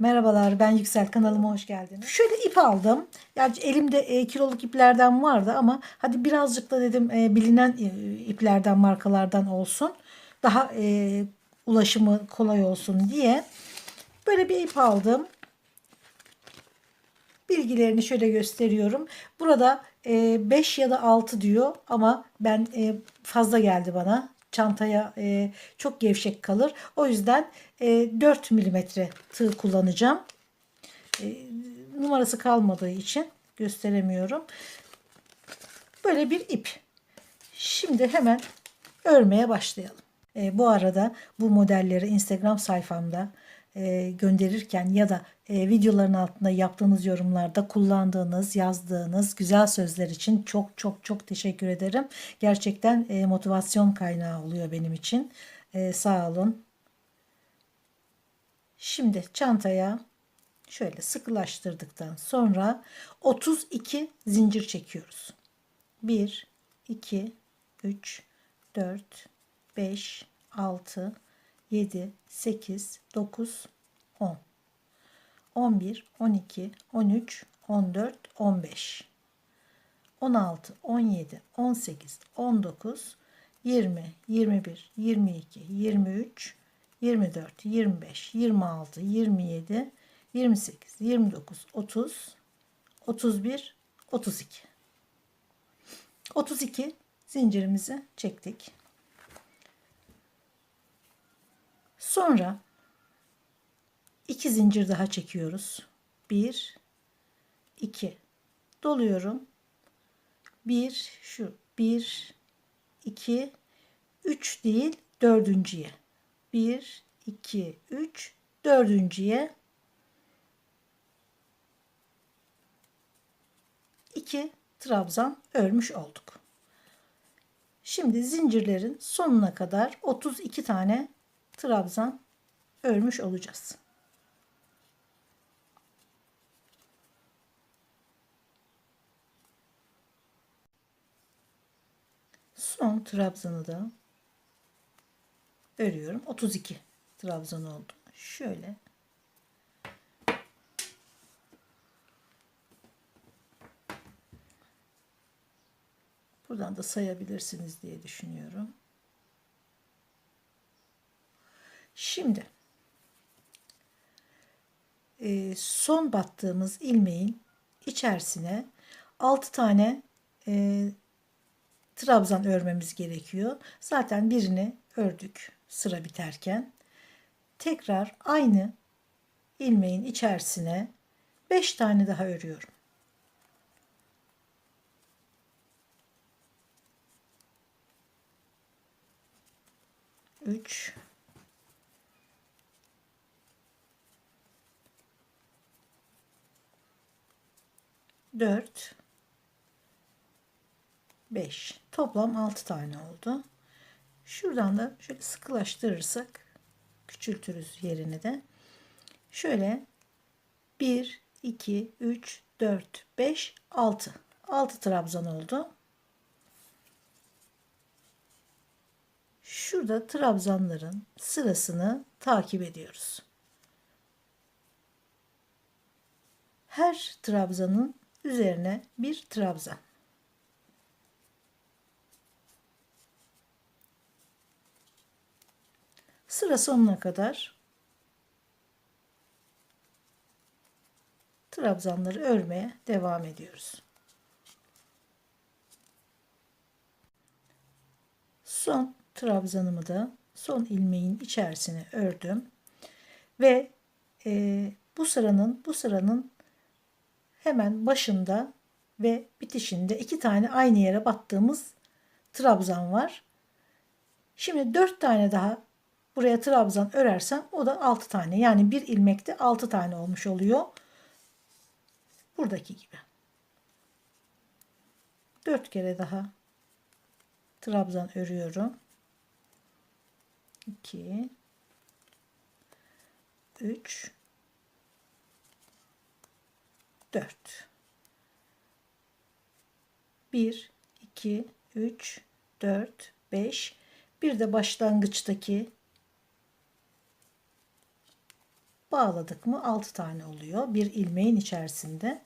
Merhabalar, ben Yüksel, kanalıma hoş geldiniz. Şöyle ip aldım. Yani elimde kiloluk iplerden vardı ama hadi birazcık da dedim bilinen iplerden, markalardan olsun. Daha ulaşımı kolay olsun diye. Böyle bir ip aldım. Bilgilerini şöyle gösteriyorum. Burada 5 ya da 6 diyor ama ben fazla geldi bana. Çantaya çok gevşek kalır. O yüzden 4 milimetre tığ kullanacağım. Numarası kalmadığı için gösteremiyorum. Böyle bir ip. Şimdi hemen örmeye başlayalım. Bu arada bu modelleri Instagram sayfamda gönderirken ya da videoların altında yaptığınız yorumlarda kullandığınız, yazdığınız güzel sözler için çok çok çok teşekkür ederim. Gerçekten motivasyon kaynağı oluyor benim için. Sağ olun. Şimdi çantaya şöyle sıkılaştırdıktan sonra 32 zincir çekiyoruz. 1, 2, 3, 4, 5, 6, 7, 8, 9, 10, 11, 12, 13, 14, 15, 16, 17, 18, 19, 20, 21, 22, 23, 24, 25, 26, 27, 28, 29, 30, 31, 32. 32 zincirimizi çektik. Sonra 2 zincir daha çekiyoruz. 1, 2. Doluyorum. 1, şu 1, 2, 3 değil, dördüncüye. 1, 2, 3, dördüncüye 2 trabzan örmüş olduk. Şimdi zincirlerin sonuna kadar 32 tane trabzan örmüş olacağız. Son trabzanı da örüyorum. 32 trabzan oldu. Şöyle buradan da sayabilirsiniz diye düşünüyorum. Şimdi son battığımız ilmeğin içerisine 6 tane trabzan örmemiz gerekiyor. Zaten birini ördük sıra biterken. Tekrar aynı ilmeğin içerisine 5 tane daha örüyorum. 3, 4, 5. Toplam 6 tane oldu. Şuradan da şöyle sıkılaştırırsak küçültürüz yerini de. Şöyle 1, 2, 3, 4, 5, 6. 6 trabzan oldu. Şurada trabzanların sırasını takip ediyoruz. Her trabzanın üzerine bir trabzan. Sıra sonuna kadar trabzanları örmeye devam ediyoruz. Son trabzanımı da son ilmeğin içerisine ördüm ve bu sıranın hemen başında ve bitişinde 2 tane aynı yere battığımız trabzan var. Şimdi 4 tane daha buraya trabzan örersem o da 6 tane. Yani bir ilmekte 6 tane olmuş oluyor. Buradaki gibi. 4 kere daha trabzan örüyorum. 2, 3, 4. 1, 2, 3, 4, 5. Bir de başlangıçtaki bağladık mı 6 tane oluyor bir ilmeğin içerisinde.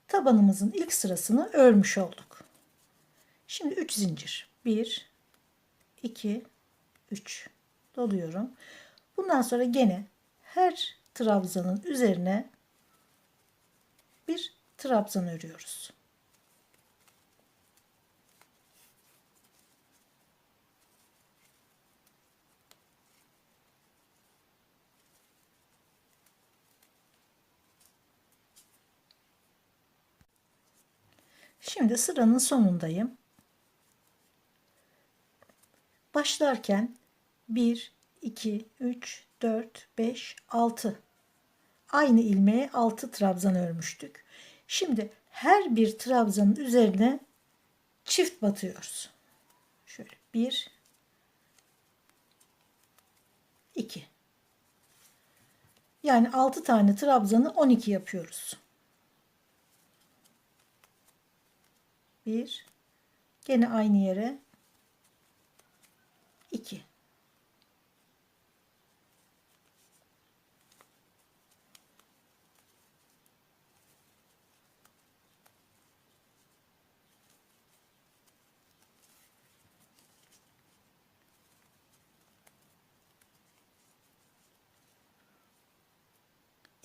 Tabanımızın ilk sırasını örmüş olduk. Şimdi 3 zincir. 1, 2, 3 doluyorum. Bundan sonra gene her trabzanın üzerine bir trabzan örüyoruz. Şimdi sıranın sonundayım. Başlarken 1, 2, 3, 4, 5, 6. Aynı ilmeğe 6 trabzan örmüştük. Şimdi her bir trabzanın üzerine çift batıyoruz. Şöyle 1, 2. Yani 6 tane trabzanı 12 yapıyoruz. 1, gene aynı yere 2.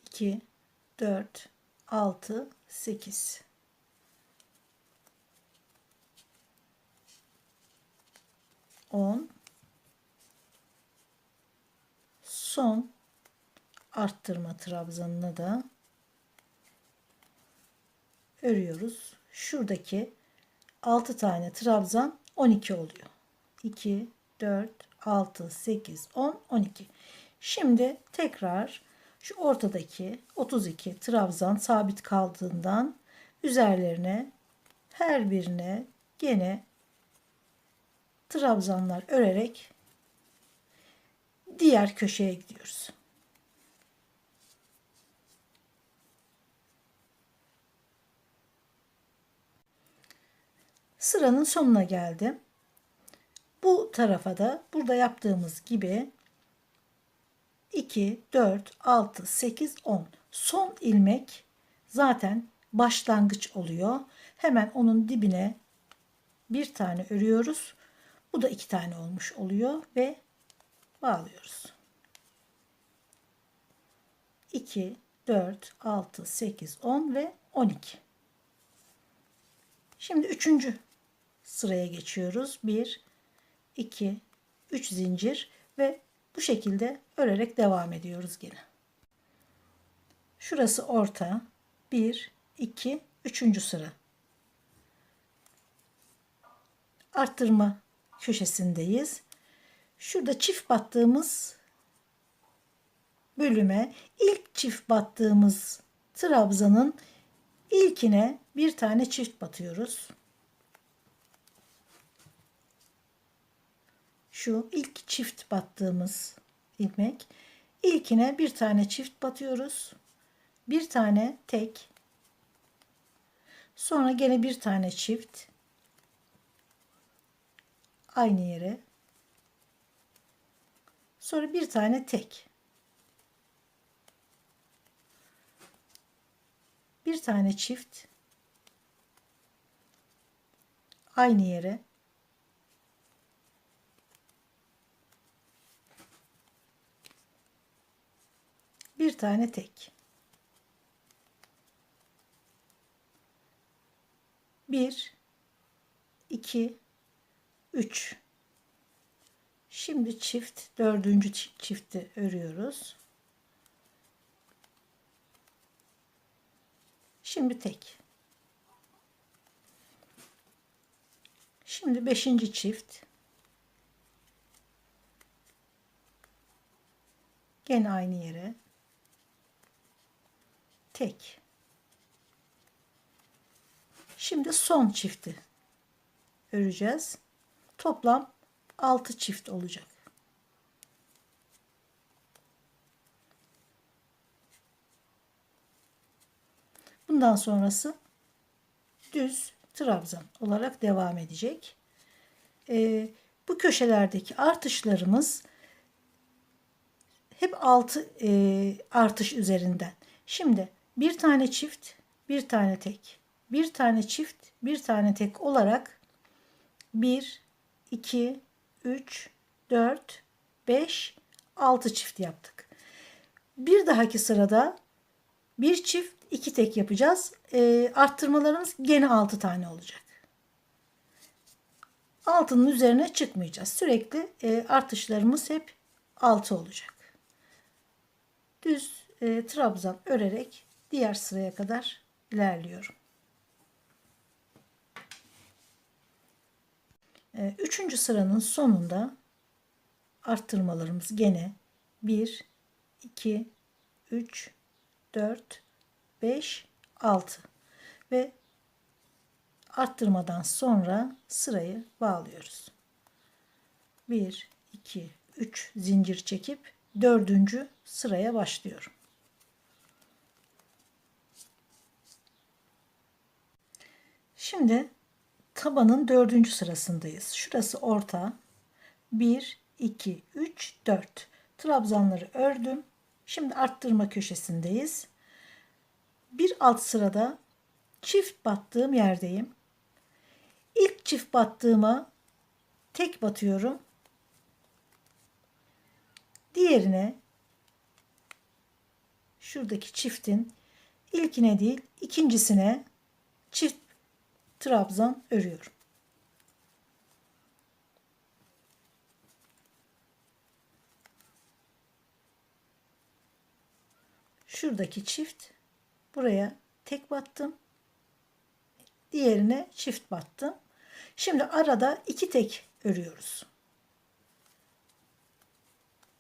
2, 4, 6, 8. Son arttırma trabzanını da örüyoruz. Şuradaki 6 tane trabzan 12 oluyor. 2, 4, 6, 8, 10, 12. Şimdi tekrar şu ortadaki 32 trabzan sabit kaldığından üzerlerine her birine gene trabzanlar örerek diğer köşeye gidiyoruz. Sıranın sonuna geldim. Bu tarafa da burada yaptığımız gibi 2, 4, 6, 8, 10. Son ilmek zaten başlangıç oluyor. Hemen onun dibine bir tane örüyoruz. Bu da 2 tane olmuş oluyor ve bağlıyoruz. 2, 4, 6, 8, 10 ve 12. Şimdi 3. sıraya geçiyoruz. 1, 2, 3 zincir ve bu şekilde örerek devam ediyoruz yine. Şurası orta. 1, 2, 3. sıra. Arttırma köşesindeyiz. Şurada çift battığımız bölüme ilk çift battığımız trabzanın ilkine bir tane çift batıyoruz. Şu ilk çift battığımız ilmek, ilkine bir tane çift batıyoruz. Bir tane tek. Sonra gene bir tane çift. Aynı yere. Sonra bir tane tek. Bir tane çift. Aynı yere. Bir tane tek. 1, 2, 3. Şimdi çift, 4. çifti örüyoruz. Şimdi tek. Şimdi 5. çift. Gene aynı yere. Tek. Şimdi son çifti öreceğiz. Toplam 6 çift olacak. Bundan sonrası düz trabzan olarak devam edecek. Bu köşelerdeki artışlarımız hep 6 artış üzerinden. Şimdi bir tane çift, bir tane tek, bir tane çift, bir tane tek olarak 1, 2, 3, 4, 5, 6 çift yaptık. Bir dahaki sırada bir çift, iki tek yapacağız. Arttırmalarımız gene 6 tane olacak. 6'nın üzerine çıkmayacağız. Sürekli artışlarımız hep 6 olacak. Düz trabzan örerek diğer sıraya kadar ilerliyorum. Üçüncü sıranın sonunda arttırmalarımız gene 1, 2, 3, 4, 5, 6 ve arttırmadan sonra sırayı bağlıyoruz. 1, 2, 3 zincir çekip 4. sıraya başlıyorum. Şimdi tabanın 4. sırasındayız. Şurası orta. 1, 2, 3, 4. Trabzanları ördüm. Şimdi arttırma köşesindeyiz. Bir alt sırada çift battığım yerdeyim. İlk çift battığıma tek batıyorum. Diğerine şuradaki çiftin ilkine değil ikincisine çift trabzan örüyorum. Şuradaki çift, buraya tek battım. Diğerine çift battım. Şimdi arada iki tek örüyoruz.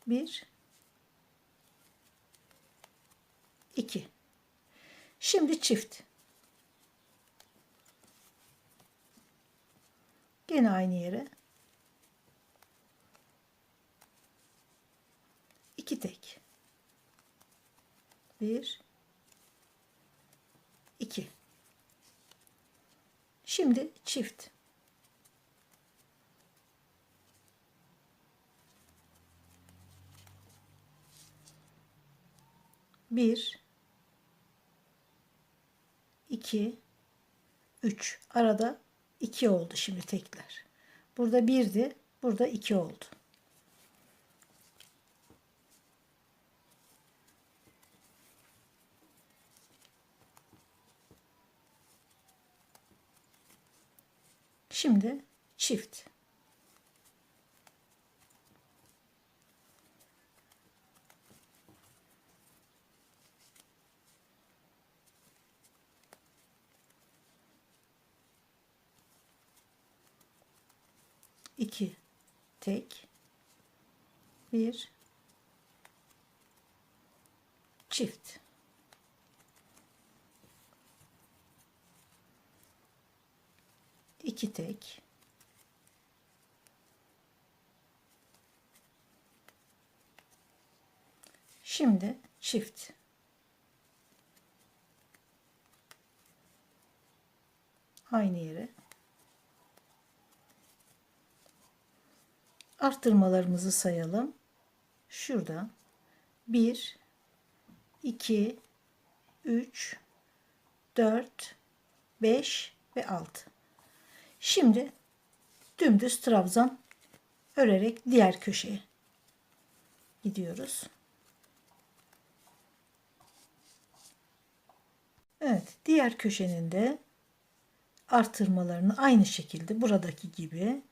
1, 2. Şimdi çift. Gene aynı yere. 2 tek. 1, 2. Şimdi çift. 1, 2, 3. Arada 2 oldu şimdi tekler. Burada 1'di, burada 2 oldu. Şimdi çift. 2 tek, 1 çift. İki tek, şimdi çift. Aynı yere. Arttırmalarımızı sayalım. Şurada 1, 2, 3, 4, 5 ve 6. Şimdi dümdüz trabzan örerek diğer köşeye gidiyoruz. Evet, diğer köşenin de arttırmalarını aynı şekilde buradaki gibi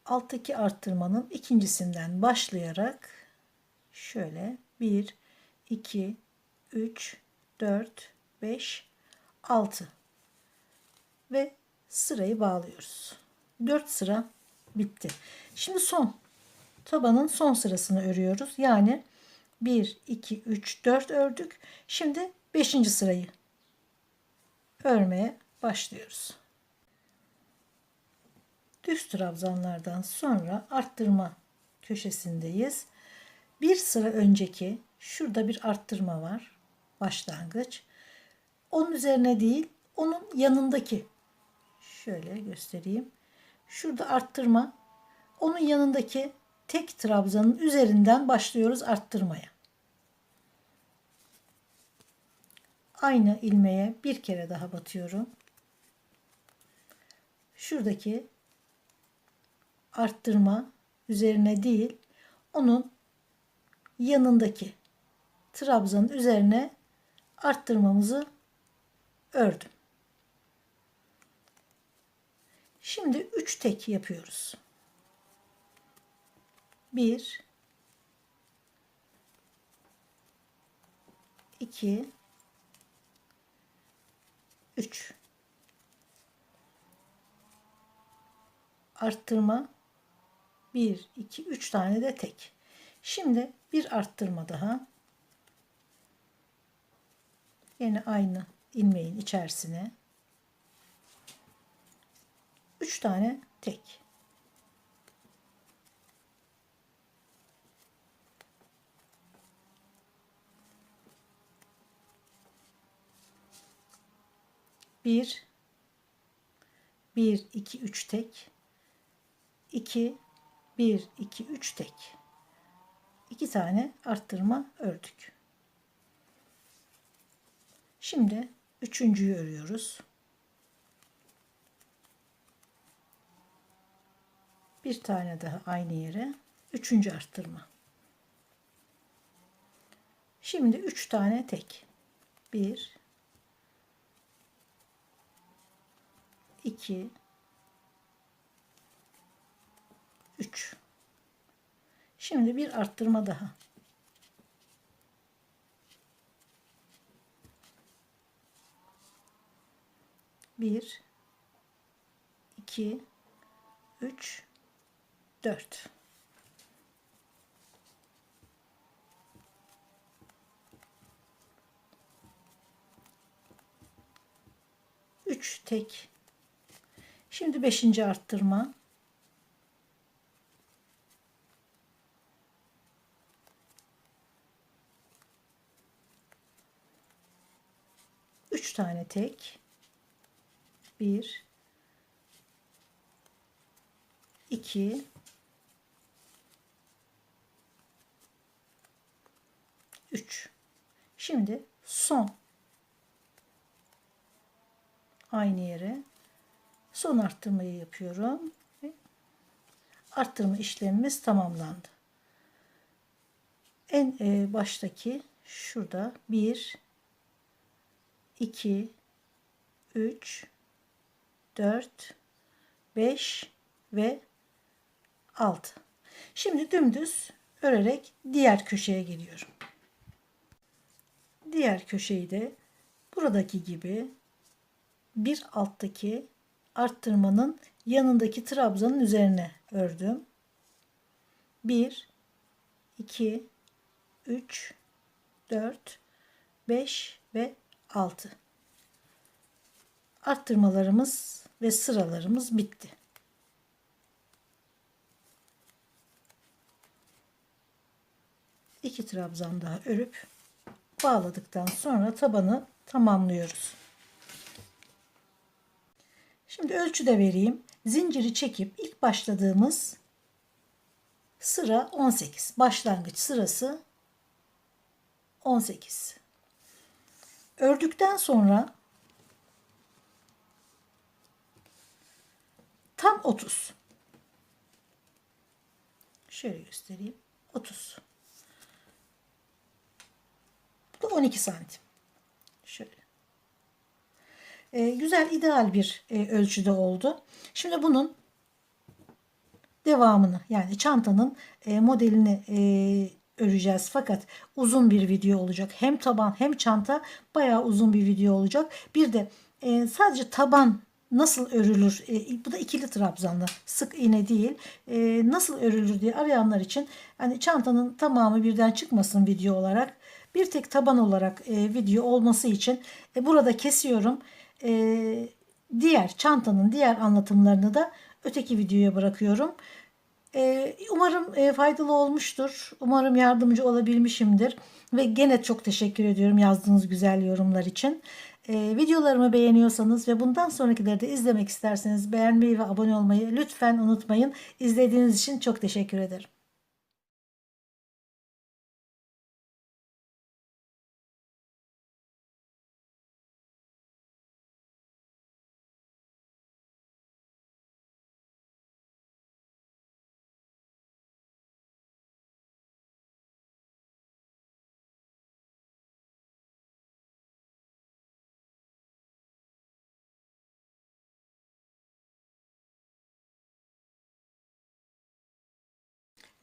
alttaki arttırmanın ikincisinden başlayarak şöyle 1, 2, 3, 4, 5, 6 ve sırayı bağlıyoruz. 4 sıra bitti. Şimdi tabanın son sırasını örüyoruz. Yani 1, 2, 3, 4 ördük. Şimdi 5. sırayı örmeye başlıyoruz. Düz trabzanlardan sonra arttırma köşesindeyiz. Bir sıra önceki şurada bir arttırma var. Başlangıç. Onun üzerine değil, onun yanındaki. Şöyle göstereyim. Şurada arttırma. Onun yanındaki tek trabzanın üzerinden başlıyoruz arttırmaya. Aynı ilmeğe bir kere daha batıyorum. Şuradaki arttırma üzerine değil, onun yanındaki trabzanın üzerine arttırmamızı ördüm. Şimdi 3 tek yapıyoruz. 1 2 3 arttırma 1 2 3 tane de tek. Şimdi bir arttırma daha. Yine aynı ilmeğin içerisine 3 tane tek. Bir, 2 3 tek. 2 1 2 3 tek. 2 tane arttırma ördük. Şimdi üçüncüyü örüyoruz. Bir tane daha aynı yere. Üçüncü arttırma. Şimdi 3 tane tek. 1 2 3. Şimdi bir arttırma daha. Bir, 2, 3, 4. Üç tek. Şimdi 5. arttırma. Üç tane tek. 1 2 3. Şimdi son aynı yere son arttırmayı yapıyorum. Arttırma işlemimiz tamamlandı. En baştaki şurada 1 2 3 4 5 ve 6. Şimdi dümdüz örerek diğer köşeye geliyorum. Diğer köşeyi de buradaki gibi bir alttaki arttırmanın yanındaki trabzanın üzerine ördüm. 1 2 3 4 5 ve 6. Arttırmalarımız ve sıralarımız bitti. İki trabzan daha örüp bağladıktan sonra tabanı tamamlıyoruz. Şimdi ölçü de vereyim. Zinciri çekip ilk başladığımız sıra 18. Başlangıç sırası 18. Ördükten sonra tam 30. Şöyle göstereyim. 30. Bu da 12 santim. Şöyle. Güzel, ideal bir ölçüde oldu. Şimdi bunun devamını, yani çantanın modelini öreceğiz. Fakat uzun bir video olacak. Hem taban hem çanta, bayağı uzun bir video olacak. Bir de sadece taban nasıl örülür, bu da ikili trabzanlı, sık iğne değil, nasıl örülür diye arayanlar için, hani çantanın tamamı birden çıkmasın video olarak, bir tek taban olarak video olması için burada kesiyorum. Diğer çantanın diğer anlatımlarını da öteki videoya bırakıyorum. Umarım faydalı olmuştur. Umarım yardımcı olabilmişimdir. Ve gene çok teşekkür ediyorum yazdığınız güzel yorumlar için. Videolarımı beğeniyorsanız ve bundan sonrakileri de izlemek isterseniz beğenmeyi ve abone olmayı lütfen unutmayın. İzlediğiniz için çok teşekkür ederim.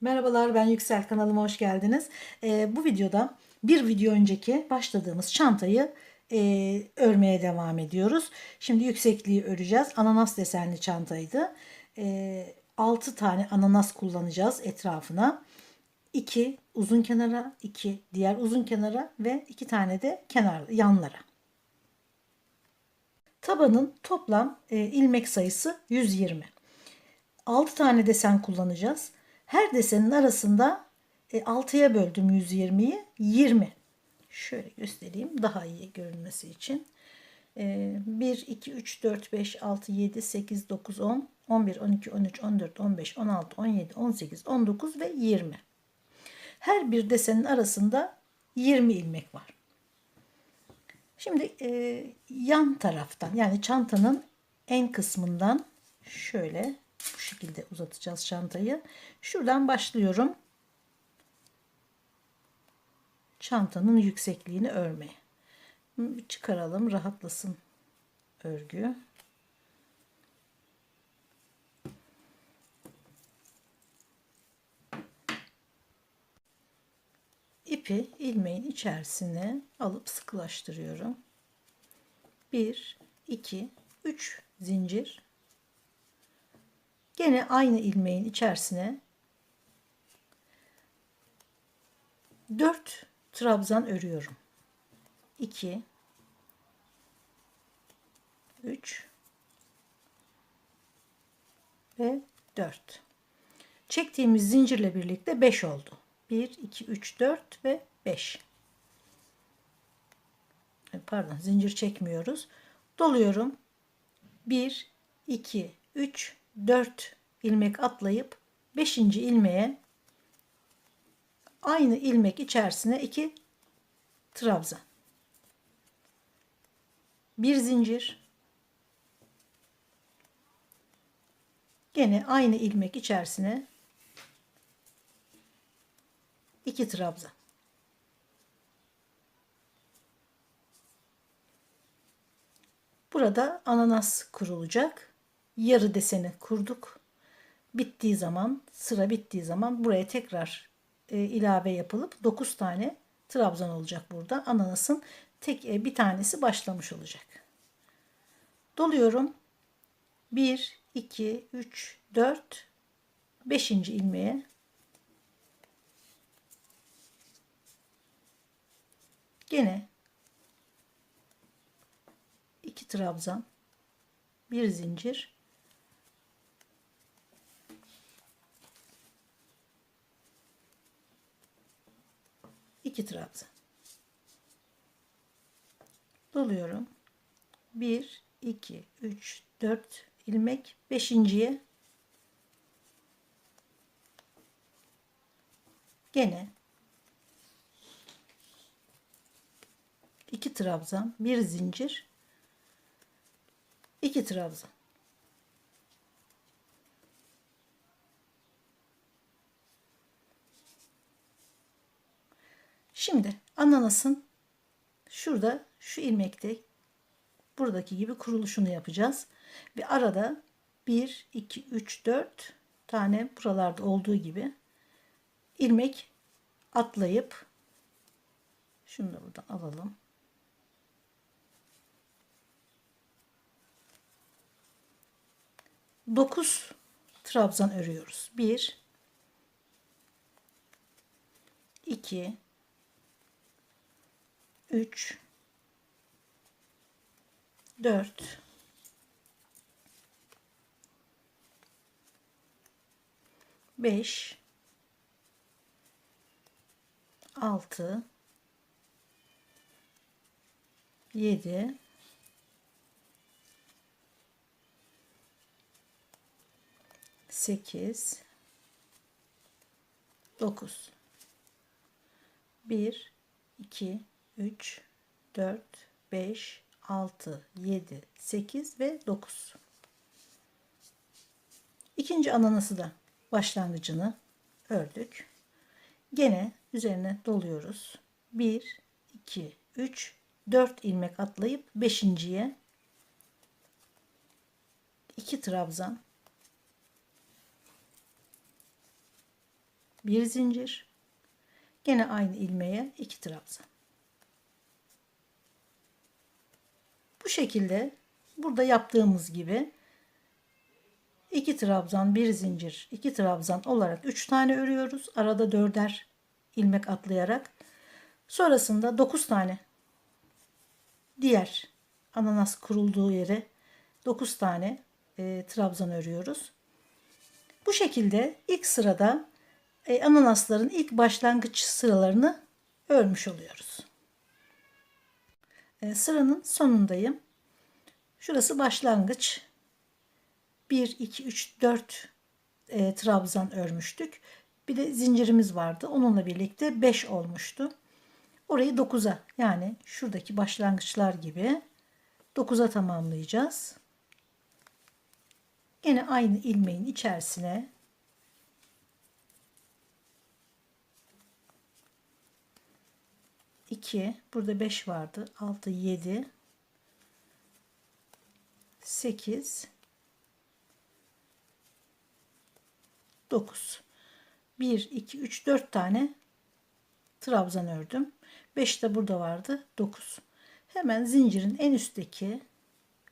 Merhabalar, ben Yüksel, kanalıma hoş geldiniz. Bu videoda bir video önceki başladığımız çantayı örmeye devam ediyoruz. Şimdi yüksekliği öreceğiz. Ananas desenli çantaydı. 6 tane ananas kullanacağız etrafına. 2 uzun kenara, 2 diğer uzun kenara ve 2 tane de yanlara. Tabanın toplam ilmek sayısı 120. 6 tane desen kullanacağız. Her desenin arasında 6'ya böldüm 120'yi. 20. Şöyle göstereyim daha iyi görünmesi için. 1, 2, 3, 4, 5, 6, 7, 8, 9, 10, 11, 12, 13, 14, 15, 16, 17, 18, 19 ve 20. Her bir desenin arasında 20 ilmek var. Şimdi yan taraftan, yani çantanın en kısmından şöyle bu şekilde uzatacağız çantayı. Şuradan başlıyorum. Çantanın yüksekliğini örmeye. Çıkaralım, rahatlasın örgü. İpi ilmeğin içerisine alıp sıkılaştırıyorum. 1, 2, 3 zincir. Gene aynı ilmeğin içerisine 4 trabzan örüyorum. 2, 3 ve 4. Çektiğimiz zincirle birlikte 5 oldu. 1, 2, 3, 4 ve 5. Pardon, zincir çekmiyoruz. Doluyorum. 1, 2, 3, 4 ilmek atlayıp 5. ilmeğe aynı ilmek içerisine 2 trabzan. 1 zincir. Gene aynı ilmek içerisine 2 trabzan. Burada ananas kurulacak. Yarı deseni kurduk. Bittiği zaman, sıra bittiği zaman buraya tekrar ilave yapılıp 9 tane trabzan olacak burada. Ananasın bir tanesi başlamış olacak. Doluyorum. 1, 2, 3, 4, 5. ilmeğe gene 2 trabzan, 1 zincir, 2 trabzan. Doluyorum. 1, 2, 3, 4 ilmek. 5.'ye gene 2 trabzan, 1 zincir, 2 trabzan. Şimdi ananasın şurada şu ilmekte buradaki gibi kuruluşunu yapacağız. Ve arada 1, 2, 3, 4 tane buralarda olduğu gibi ilmek atlayıp şunu da buradan alalım. Dokuz trabzan örüyoruz. 1, 2, 3, 4, 5, 6, 7, 8, 9. 1, 2, 3, 4, 5, 6, 7, 8 ve 9. İkinci ananası da başlangıcını ördük. Gene üzerine doluyoruz. 1, 2, 3, 4 ilmek atlayıp 5.'ye 2 trabzan, bir zincir, gene aynı ilmeğe 2 trabzan. Bu şekilde burada yaptığımız gibi 2 trabzan, 1 zincir, 2 trabzan olarak 3 tane örüyoruz. Arada 4'er ilmek atlayarak. Sonrasında 9 tane diğer ananas kurulduğu yere 9 tane trabzan örüyoruz. Bu şekilde ilk sırada ananasların ilk başlangıç sıralarını örmüş oluyoruz. Sıranın sonundayım. Şurası başlangıç. 1, 2, 3, 4 trabzan örmüştük. Bir de zincirimiz vardı. Onunla birlikte 5 olmuştu. Orayı 9'a, yani şuradaki başlangıçlar gibi 9'a tamamlayacağız. Yine aynı ilmeğin içerisine iki, burada 5 vardı. 6, 7, 8, 9. 1, 2, 3, 4 tane trabzan ördüm. 5 de burada vardı. 9. Hemen zincirin en üstteki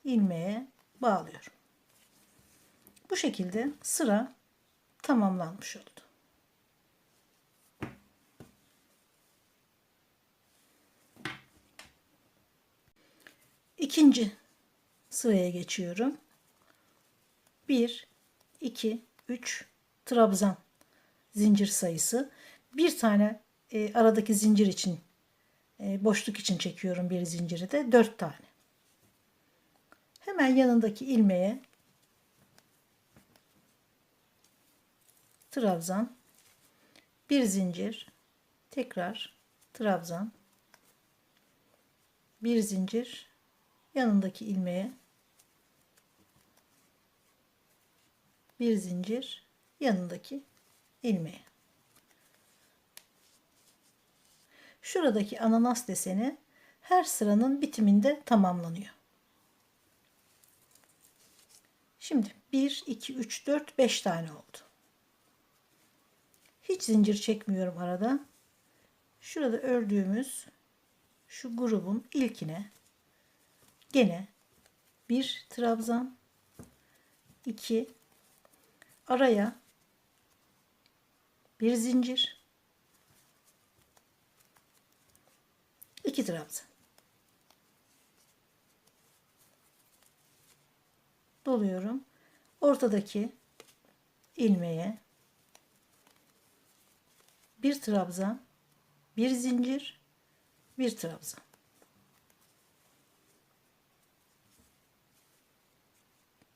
ilmeğe bağlıyorum. Bu şekilde sıra tamamlanmış oldu. İkinci sıraya geçiyorum. 1, 2, 3 trabzan zincir sayısı. Bir tane aradaki zincir için, boşluk için çekiyorum bir zinciri de 4 tane. Hemen yanındaki ilmeğe trabzan, bir zincir, tekrar trabzan, bir zincir, yanındaki ilmeğe bir zincir, yanındaki ilmeğe. Şuradaki ananas deseni her sıranın bitiminde tamamlanıyor. Şimdi 1, 2, 3, 4, 5 tane oldu. Hiç zincir çekmiyorum arada. Şurada ördüğümüz şu grubun ilkine gene bir trabzan, 2, araya bir zincir, 2 trabzan. Doluyorum. Ortadaki ilmeğe bir trabzan, bir zincir, bir trabzan.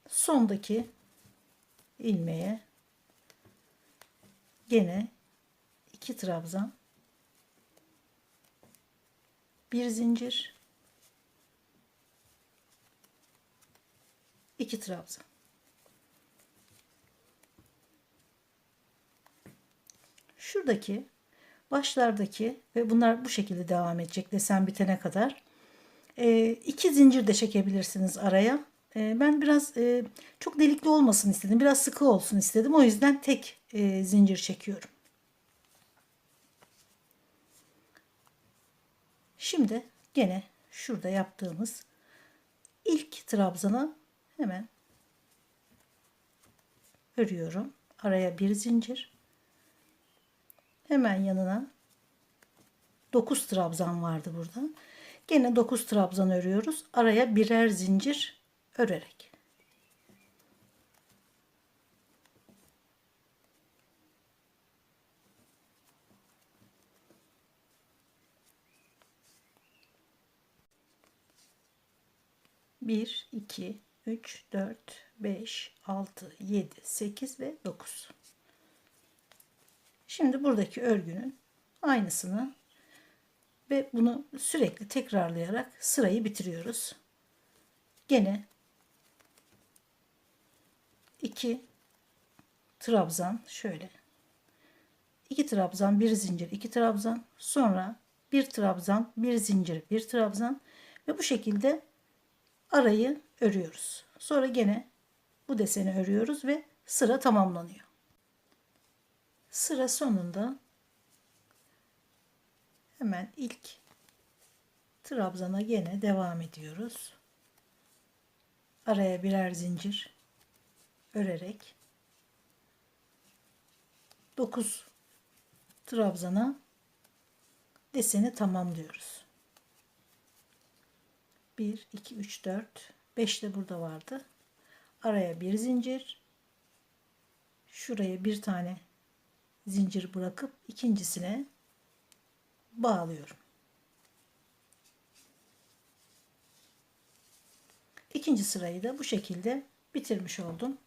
Sondaki ilmeğe gene 2 trabzan, bir zincir, 2 trabzan. Şuradaki başlardaki ve bunlar bu şekilde devam edecek desen bitene kadar 2 zincir de çekebilirsiniz araya. Ben biraz çok delikli olmasın istedim. Biraz sıkı olsun istedim. O yüzden tek zincir çekiyorum. Şimdi gene şurada yaptığımız ilk trabzanı hemen örüyorum. Araya bir zincir. Hemen yanına 9 trabzan vardı burada. Gene 9 trabzan örüyoruz. Araya birer zincir örerek. Bir, iki, üç, dört, 5, 6, 7, 8 ve 9. Şimdi buradaki örgünün aynısını ve bunu sürekli tekrarlayarak sırayı bitiriyoruz. Gene 2 trabzan, şöyle 2 trabzan, bir zincir, 2 trabzan, sonra bir trabzan, bir zincir, bir trabzan ve bu şekilde arayı örüyoruz. Sonra gene bu deseni örüyoruz ve sıra tamamlanıyor. Sıra sonunda hemen ilk trabzana gene devam ediyoruz. Araya birer zincir örerek 9 trabzana deseni tamamlıyoruz. 1 2 3 4 5 de burada vardı. Araya bir zincir, şuraya bir tane zincir bırakıp ikincisine bağlıyorum. İkinci sırayı da bu şekilde bitirmiş oldum.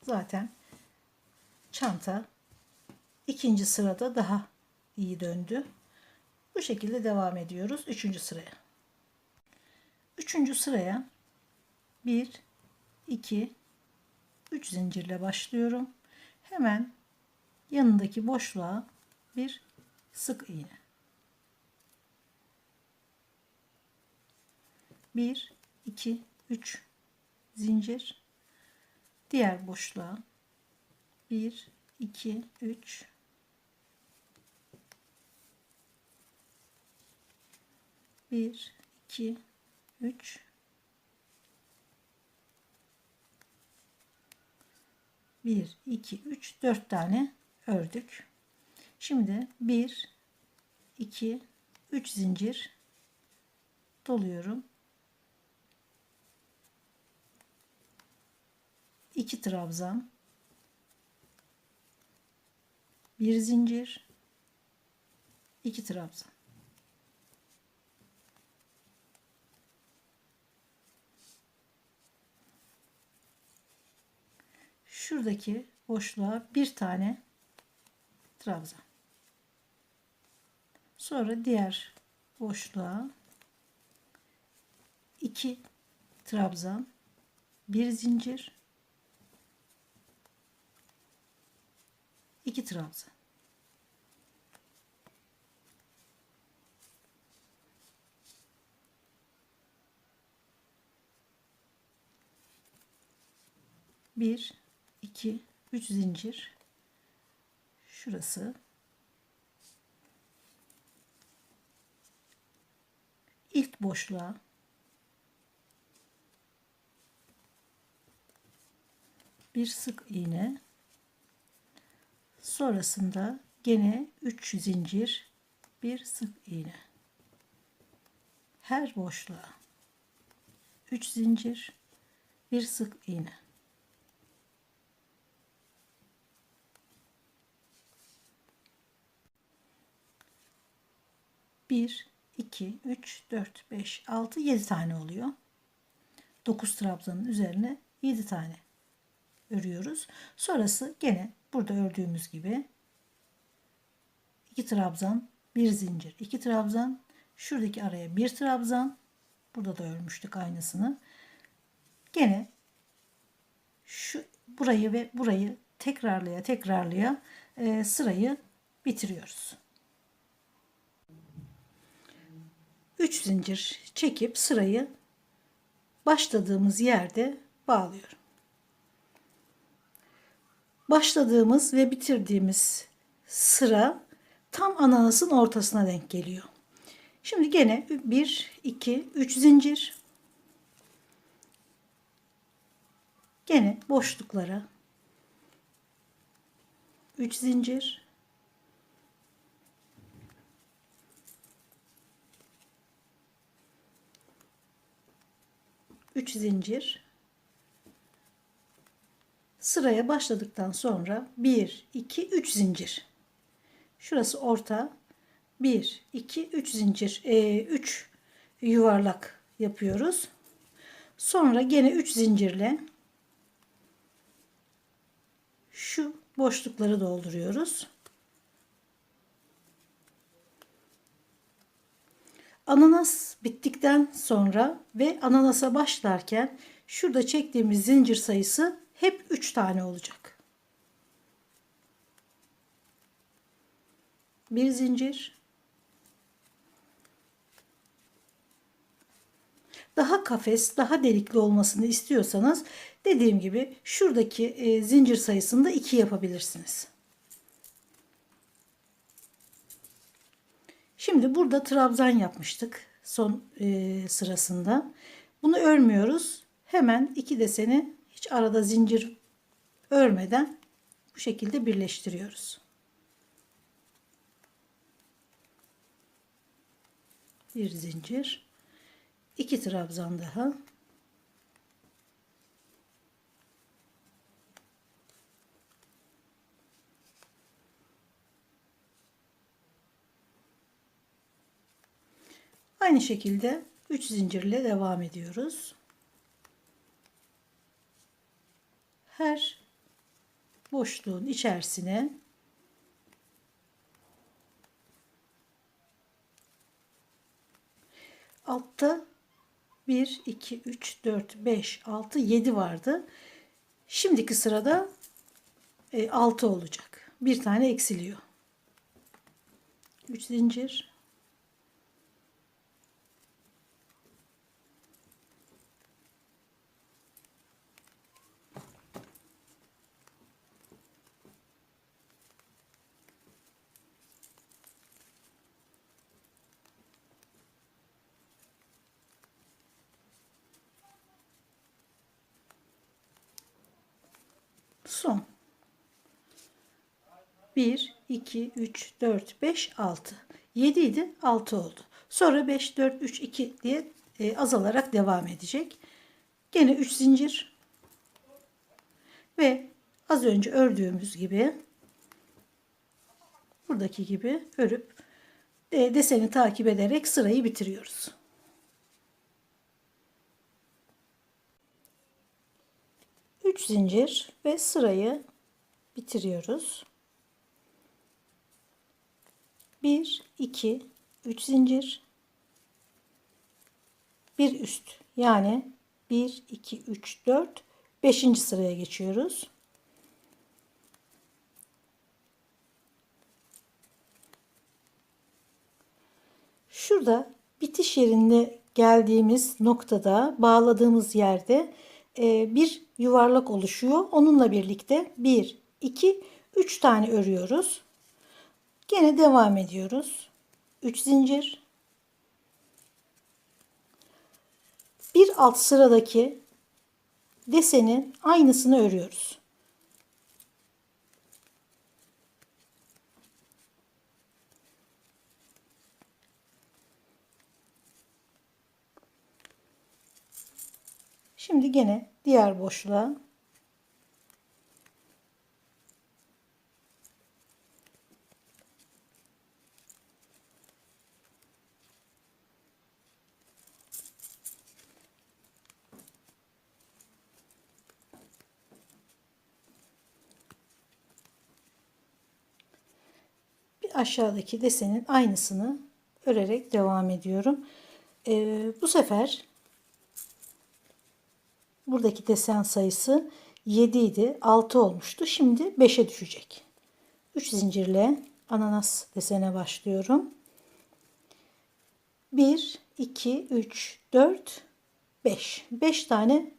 Zaten çanta ikinci sırada daha iyi döndü. Bu şekilde devam ediyoruz üçüncü sıraya. Üçüncü sıraya 1 2 3 zincirle başlıyorum. Hemen yanındaki boşluğa bir sık iğne. 1 2 3 zincir. Diğer boşluğa 1 2 3 1 2 3 1 2 3 4 tane ördük. Şimdi 1 2 3 zincir doluyorum. 2 trabzan, bir zincir, 2 trabzan. Şuradaki boşluğa bir tane trabzan. Sonra diğer boşluğa 2 trabzan, bir zincir, 2 trabzan. Bir 2 3 zincir, şurası, ilk boşluğa bir sık iğne, sonrasında gene 3 zincir, bir sık iğne, her boşluğa 3 zincir, bir sık iğne. Bir 2 3 4 5 6 7 tane oluyor. 9 trabzanın üzerine 7 tane örüyoruz. Sonrası gene burada ördüğümüz gibi 2 trabzan, bir zincir, 2 trabzan, şuradaki araya bir trabzan, burada da örmüştük aynısını. Gene şu burayı ve burayı tekrarlaya sırayı bitiriyoruz. 3 zincir çekip sırayı başladığımız yerde bağlıyorum. Başladığımız ve bitirdiğimiz sıra tam ananasın ortasına denk geliyor. Şimdi gene 1 2 3 zincir, gene boşluklara 3 zincir, 3 zincir, sıraya başladıktan sonra 1 2 3 zincir, şurası orta, 1 2 3 zincir, 3 yuvarlak yapıyoruz. Sonra gene 3 zincirle şu boşlukları dolduruyoruz. Ananas bittikten sonra ve ananasa başlarken şurada çektiğimiz zincir sayısı hep 3 tane olacak. Bir zincir, daha kafes, daha delikli olmasını istiyorsanız Dediğim gibi şuradaki zincir sayısını da 2 yapabilirsiniz. Şimdi burada trabzan yapmıştık son sırasında. Bunu örmüyoruz. Hemen 2 deseni hiç arada zincir örmeden bu şekilde birleştiriyoruz. Bir zincir, 2 trabzan daha. Aynı şekilde 3 zincirle devam ediyoruz. Her boşluğun içerisine altta 1, 2, 3, 4, 5, 6, 7 vardı. Şimdiki sırada 6 olacak. Bir tane eksiliyor. 3 zincir. Son. 1, 2, 3, 4, 5, 6. 7 idi, 6 oldu. Sonra 5, 4, 3, 2 diye azalarak devam edecek. Gene 3 zincir ve az önce ördüğümüz gibi buradaki gibi örüp deseni takip ederek sırayı bitiriyoruz. 3 zincir ve sırayı bitiriyoruz. 1, 2, 3 zincir. Bir üst, yani 1, 2, 3, 4, 5. sıraya geçiyoruz. Şurada bitiş yerinde geldiğimiz noktada, bağladığımız yerde bir yuvarlak oluşuyor. Onunla birlikte 1, 2, 3 tane örüyoruz. Gene devam ediyoruz. 3 zincir. Bir alt sıradaki desenin aynısını örüyoruz. Şimdi gene diğer boşluğa bir aşağıdaki desenin aynısını örerek devam ediyorum. Bu sefer buradaki desen sayısı 7 idi. 6 olmuştu. Şimdi 5'e düşecek. 3 zincirle ananas desene başlıyorum. 1, 2, 3, 4, 5. 5 tane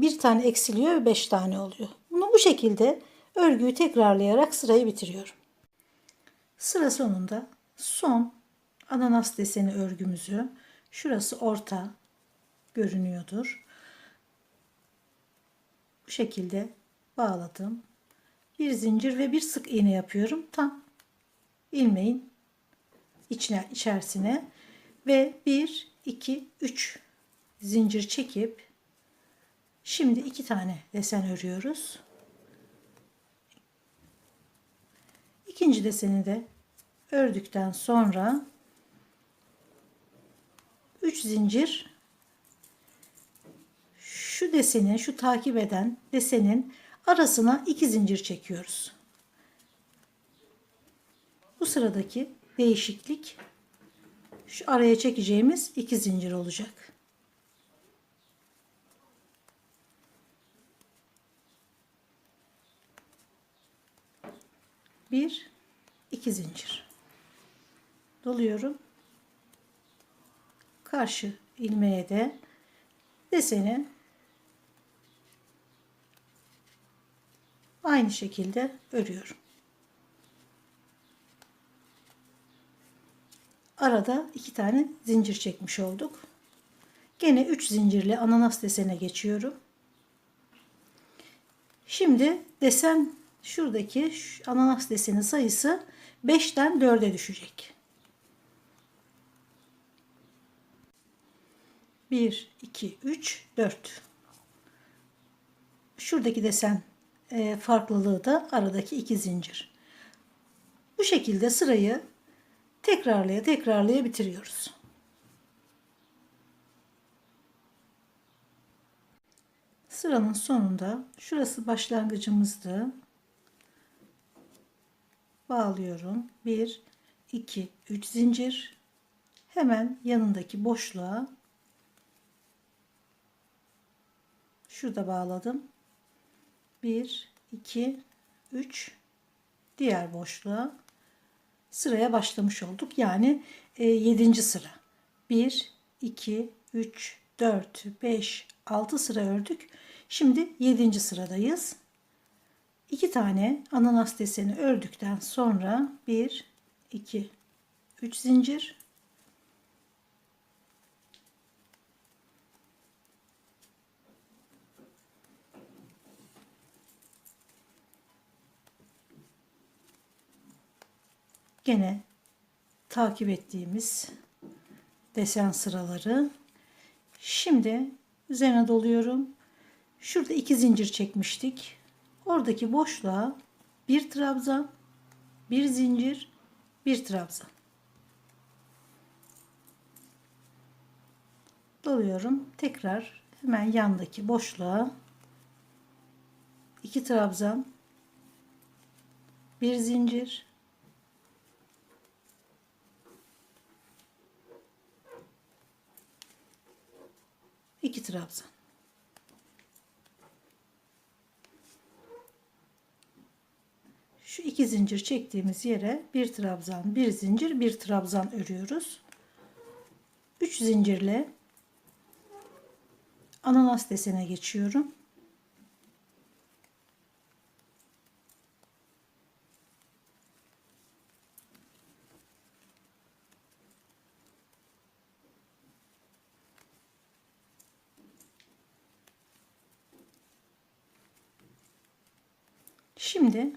bir tane eksiliyor ve 5 tane oluyor. Bunu bu şekilde örgüyü tekrarlayarak sırayı bitiriyorum. Sıra sonunda son ananas deseni örgümüzü, şurası orta görünüyordur. Bu şekilde bağladım. Bir zincir ve bir sık iğne yapıyorum. Tam ilmeğin içerisine ve 1, 2, 3 zincir çekip şimdi 2 tane desen örüyoruz. İkinci deseni de ördükten sonra 3 zincir şu desenin, şu takip eden desenin arasına 2 zincir çekiyoruz. Bu sıradaki değişiklik şu araya çekeceğimiz 2 zincir olacak. Bir, 2 zincir. Doluyorum. Karşı ilmeğe de deseni aynı şekilde örüyorum. Arada 2 tane zincir çekmiş olduk. Gene 3 zincirle ananas desene geçiyorum. Şimdi desen şuradaki ananas deseni sayısı 5'ten 4'e düşecek. 1, 2, 3, 4. Şuradaki desen farklılığı da aradaki 2 zincir. Bu şekilde sırayı tekrarlaya bitiriyoruz. Sıranın sonunda şurası başlangıcımızdı. Bağlıyorum. 1, 2, 3 zincir. Hemen yanındaki boşluğa şurada bağladım. 1, 2, 3 diğer boşluğa sıraya başlamış olduk. Yani 7. sıra. 1, 2, 3, 4, 5, 6 sıra ördük. Şimdi 7. sıradayız. 2 tane ananas deseni ördükten sonra 1, 2, 3 zincir. Gene takip ettiğimiz desen sıraları. Şimdi üzerine doluyorum. Şurada 2 zincir çekmiştik. Oradaki boşluğa bir trabzan, bir zincir, bir trabzan. Doluyorum. Tekrar hemen yandaki boşluğa 2 trabzan, bir zincir, iki trabzan. Şu 2 zincir çektiğimiz yere bir trabzan, bir zincir, bir trabzan örüyoruz. 3 zincirle ananas desene geçiyorum. Şimdi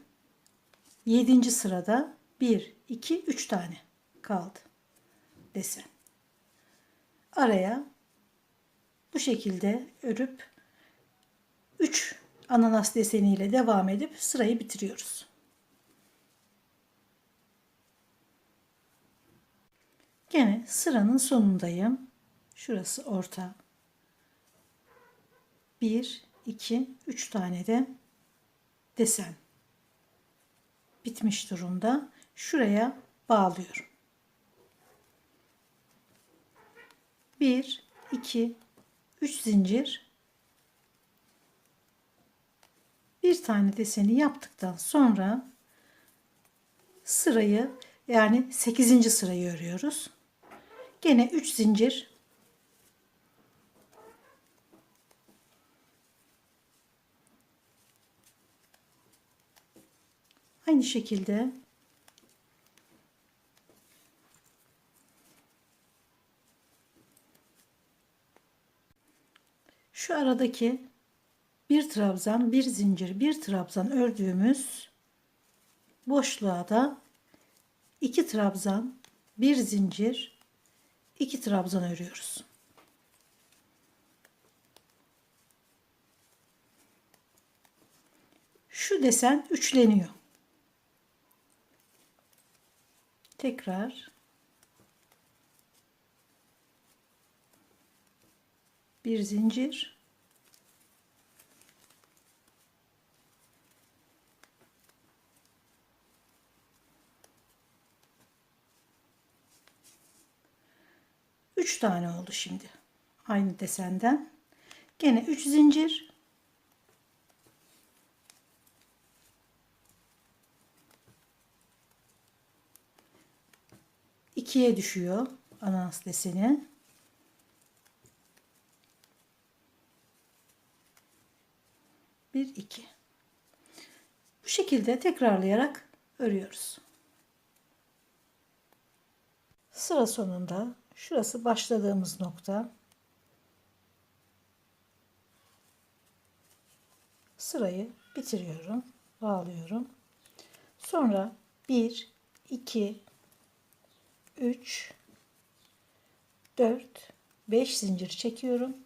7. sırada 1, 2, 3 tane kaldı desen. Araya bu şekilde örüp 3 ananas deseniyle devam edip sırayı bitiriyoruz. Gene sıranın sonundayım. Şurası orta. 1, 2, 3 tane de desen bitmiş durumda. Şuraya bağlıyorum. 1, 2, 3 zincir. Bir tane deseni yaptıktan sonra sırayı yani 8. sırayı örüyoruz. Gene 3 zincir. Aynı şekilde şu aradaki bir trabzan, bir zincir, bir trabzan ördüğümüz boşluğa da 2 trabzan, bir zincir, 2 trabzan örüyoruz. Şu desen üçleniyor. Tekrar bir zincir, üç tane oldu şimdi aynı desenden. Gene 3 zincir, ikiye düşüyor ananas deseni. Bir, iki. şekilde tekrarlayarak örüyoruz. Sıra sonunda şurası başladığımız nokta. Sırayı bitiriyorum, bağlıyorum. Sonra 1, 2, 3, 4, 5 zincir çekiyorum.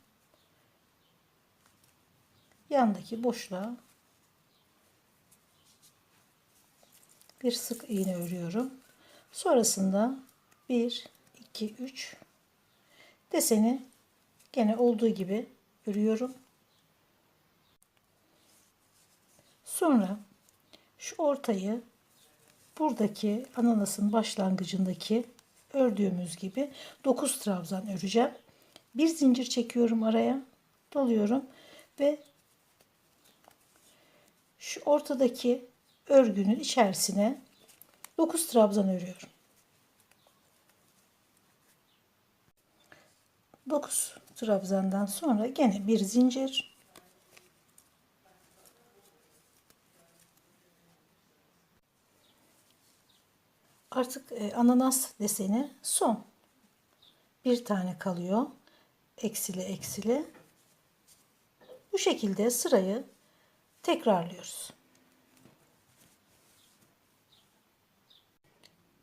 Yandaki boşluğa bir sık iğne örüyorum. Sonrasında 1, 2, 3 deseni gene olduğu gibi örüyorum. Sonra şu ortayı buradaki ananasın başlangıcındaki ördüğümüz gibi 9 trabzan öreceğim. Bir zincir çekiyorum araya, doluyorum ve şu ortadaki örgünün içerisine 9 trabzan örüyorum. 9 trabzandan sonra gene bir zincir, artık ananas deseni son bir tane kalıyor, eksili eksili. Bu şekilde sırayı tekrarlıyoruz.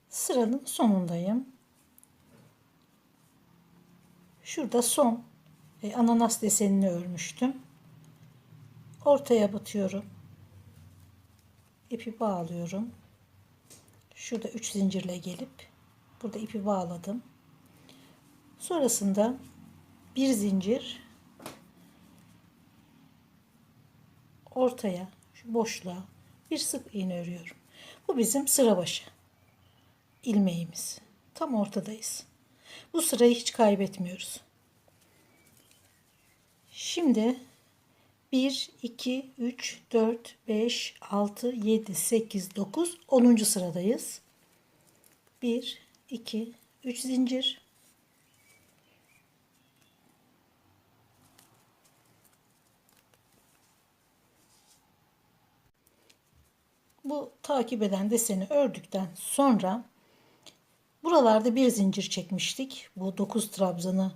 Sıranın sonundayım. Şurada son ananas desenini örmüştüm. Ortaya batıyorum. İpi bağlıyorum. Şurada 3 zincirle gelip burada ipi bağladım. Sonrasında bir zincir ortaya, şu boşluğa bir sık iğne örüyorum. Bu bizim sıra başı ilmeğimiz. Tam ortadayız. Bu sırayı hiç kaybetmiyoruz. Şimdi 1, 2, 3, 4, 5, 6, 7, 8, 9, 10. sıradayız. 1, 2, 3 zincir. Bu takip eden deseni ördükten sonra buralarda bir zincir çekmiştik. Bu 9 trabzanı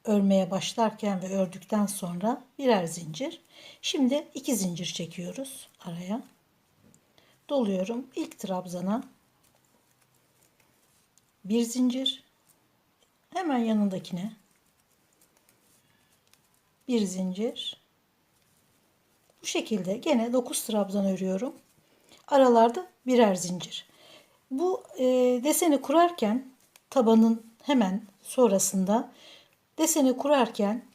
örmeye başlarken ve ördükten sonra birer zincir. Şimdi 2 zincir çekiyoruz araya. Doluyorum. İlk trabzana bir zincir. Hemen yanındakine bir zincir. Bu şekilde gene 9 trabzan örüyorum. Aralarda birer zincir. Bu deseni kurarken tabanın hemen sonrasında deseni kurarken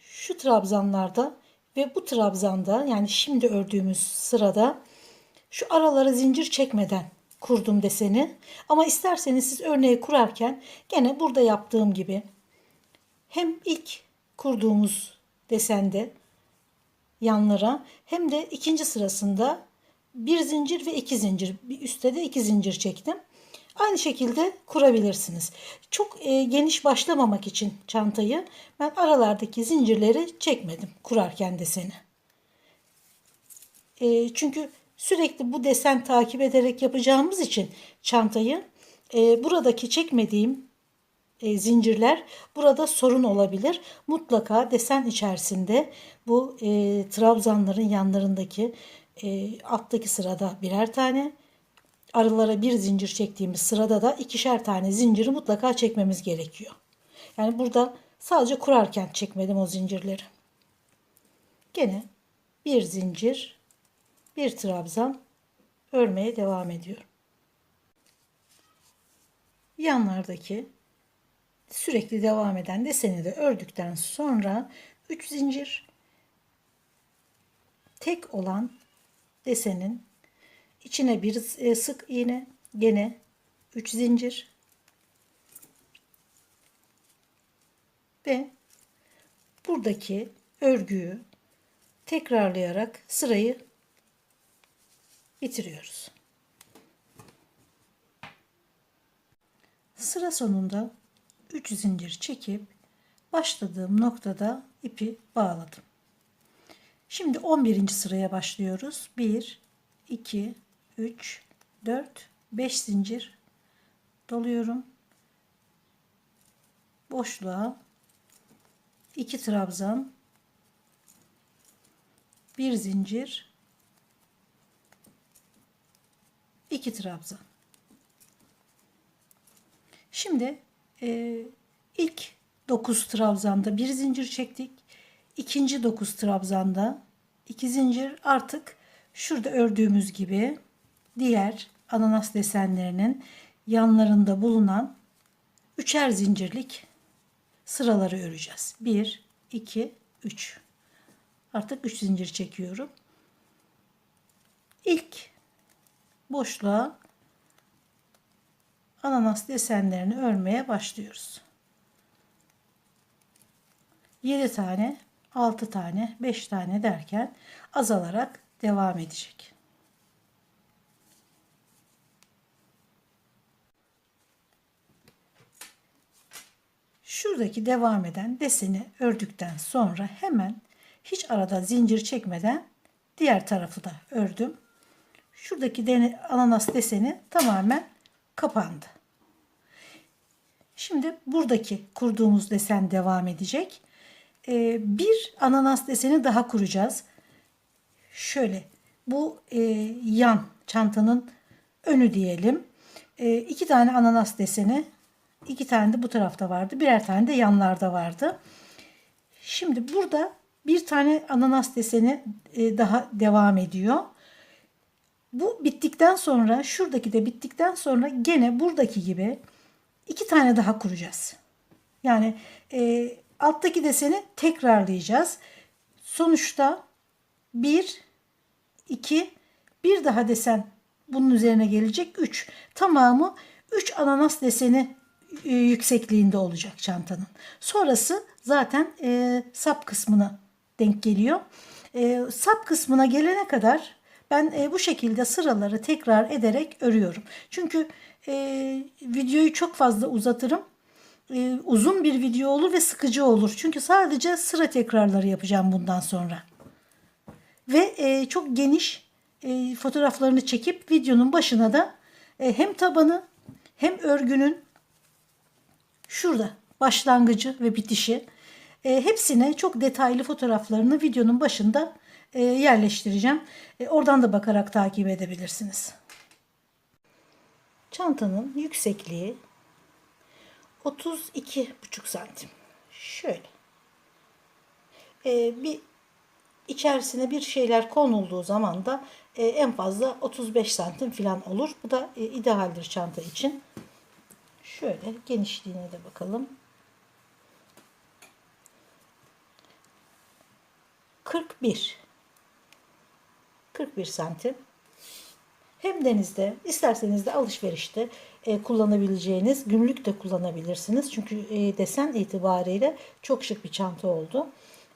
şu trabzanlarda ve bu trabzanda, yani şimdi ördüğümüz sırada şu aralara zincir çekmeden kurdum deseni. Ama isterseniz siz örneği kurarken gene burada yaptığım gibi hem ilk kurduğumuz desende yanlara hem de ikinci sırasında bir zincir ve iki zincir, bir üstte de iki zincir çektim. Aynı şekilde kurabilirsiniz. Çok geniş başlamamak için çantayı ben aralardaki zincirleri çekmedim kurarken deseni. Çünkü sürekli bu desen takip ederek yapacağımız için çantayı buradaki çekmediğim zincirler burada sorun olabilir. Mutlaka desen içerisinde bu trabzanların yanlarındaki alttaki sırada birer tane, aralara bir zincir çektiğimiz sırada da ikişer tane zinciri mutlaka çekmemiz gerekiyor. Yani burada sadece kurarken çekmedim o zincirleri. Gene bir zincir, bir trabzan örmeye devam ediyorum. Yanlardaki sürekli devam eden deseni de ördükten sonra 3 zincir, tek olan desenin içine bir sık iğne, gene 3 zincir ve buradaki örgüyü tekrarlayarak sırayı bitiriyoruz. Sıra sonunda 3 zincir çekip başladığım noktada ipi bağladım. Şimdi 11. sıraya başlıyoruz. 1, 2, 3, 4, 5 zincir doluyorum. Boşluğa 2 trabzan, 1 zincir, 2 trabzan. Şimdi ilk 9 trabzanda 1 zincir çektik. İkinci 9 trabzanda 2 zincir. Artık şurada ördüğümüz gibi diğer ananas desenlerinin yanlarında bulunan üçer zincirlik sıraları öreceğiz. 1, 2, 3. Artık 3 zincir çekiyorum. İlk boşluğa ananas desenlerini örmeye başlıyoruz. 7 tane, 6 tane, 5 tane derken azalarak devam edecek. Şuradaki devam eden deseni ördükten sonra hemen hiç arada zincir çekmeden diğer tarafı da ördüm. Şuradaki ananas deseni tamamen kapandı. Şimdi buradaki kurduğumuz desen devam edecek. Bir ananas deseni daha kuracağız. Şöyle bu yan çantanın önü diyelim. 2 tane ananas deseni, 2 tane de bu tarafta vardı. Birer tane de yanlarda vardı. Şimdi burada bir tane ananas deseni daha devam ediyor. Bu bittikten sonra, şuradaki de bittikten sonra gene buradaki gibi 2 tane daha kuracağız. Yani alttaki deseni tekrarlayacağız. Sonuçta 1, 2, bir daha desen bunun üzerine gelecek 3. Tamamı 3 ananas deseni yüksekliğinde olacak çantanın. Sonrası zaten sap kısmına denk geliyor. Sap kısmına gelene kadar ben bu şekilde sıraları tekrar ederek örüyorum. Çünkü videoyu çok fazla uzatırım. Uzun bir video olur ve sıkıcı olur. Çünkü sadece sıra tekrarları yapacağım bundan sonra. Ve çok geniş fotoğraflarını çekip videonun başına da hem tabanı hem örgünün şurada başlangıcı ve bitişi hepsine çok detaylı fotoğraflarını videonun başında yerleştireceğim. Oradan da bakarak takip edebilirsiniz. Çantanın yüksekliği 32,5 santim. Şöyle. Bir içerisine bir şeyler konulduğu zaman da en fazla 35 santim falan olur. Bu da idealdir çanta için. Şöyle genişliğine de bakalım. 41 santim. Hem denizde, isterseniz de alışverişte kullanabileceğiniz, günlük de kullanabilirsiniz. Çünkü desen itibariyle çok şık bir çanta oldu.